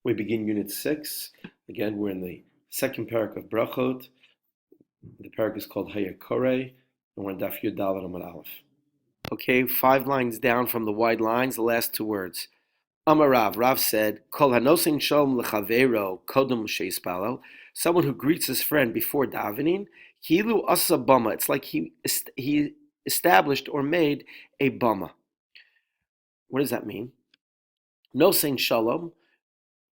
We begin Unit 6. Again, we're in the second parak of Brachot. The parak is called Hayakorei, and we're in Daf Yud Daled Amud Aleph. Okay, 5 lines down from the wide lines, the last 2 words. Amar Rav. Rav said, Kol hanosin shalom lechavero kodem sheispalo. Someone who greets his friend before davening, hilu asa bama. It's like he established or made a bama. What does that mean? Nosin shalom,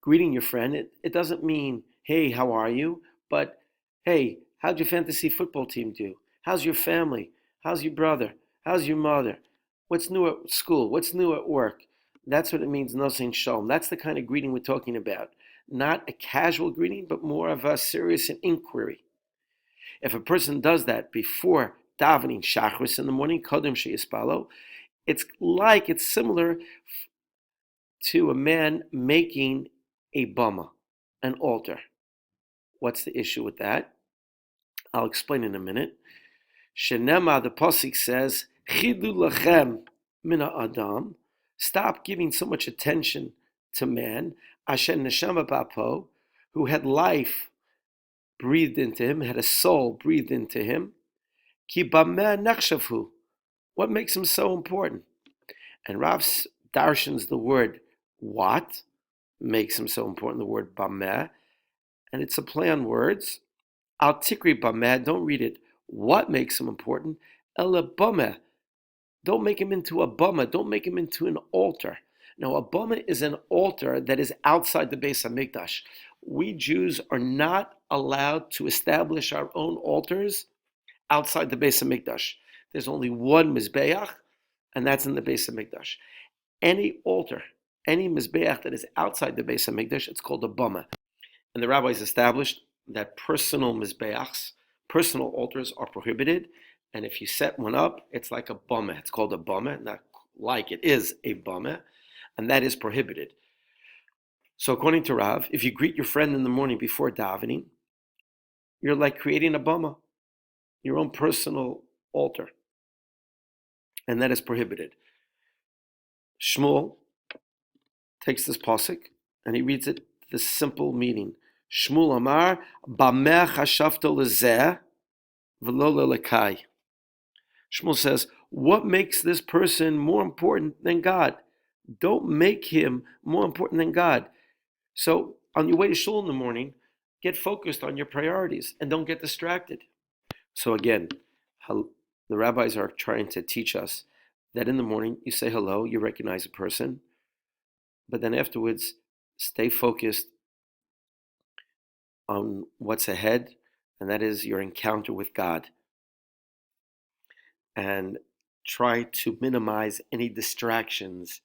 greeting your friend, it doesn't mean, hey, how are you? But, hey, how'd your fantasy football team do? How's your family? How's your brother? How's your mother? What's new at school? What's new at work? That's what it means, no saying shalom. That's the kind of greeting we're talking about. Not a casual greeting, but more of a serious inquiry. If a person does that before davening shachris in the morning, kodem sheyispalo, it's similar to a man making a bama, an altar. What's the issue with that? I'll explain in a minute. Shenema, the pasuk says, Chidu lachem mina adam. Stop giving so much attention to man. Asher neshama bapo, who had life breathed into him, had a soul breathed into him. Ki bameh nechshavhu. What makes him so important? And Rav darshans the word what makes him so important, the word bameh, and it's a play on words. Al tikri bameh, don't read it. What makes him important? Ela bameh. Don't make him into a bama. Don't make him into an altar. Now, a bama is an altar that is outside the Beis HaMikdash. We Jews are not allowed to establish our own altars outside the Beis HaMikdash. There's only one Mizbeach, and that's in the Beis HaMikdash. Any altar, any Mizbeach that is outside the Beis HaMikdash, it's called a bama. And the rabbis established that personal Mizbeachs, personal altars are prohibited. And if you set one up, it's like a bama. It's called a bama, not like it is a bama, and that is prohibited. So according to Rav, if you greet your friend in the morning before davening, you're like creating a bama, your own personal altar, and that is prohibited. Shmuel takes this pasuk and he reads it the simple meaning. Shmuel Amar, Bameh chashavto lezeh v'lo lelekai. Shmuel says, what makes this person more important than God? Don't make him more important than God. So on your way to shul in the morning, get focused on your priorities and don't get distracted. So again, the rabbis are trying to teach us that in the morning you say hello, you recognize a person, but then afterwards stay focused on what's ahead, and that is your encounter with God. And try to minimize any distractions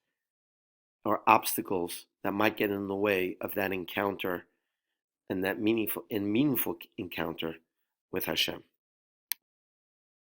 or obstacles that might get in the way of that encounter and that meaningful encounter with Hashem.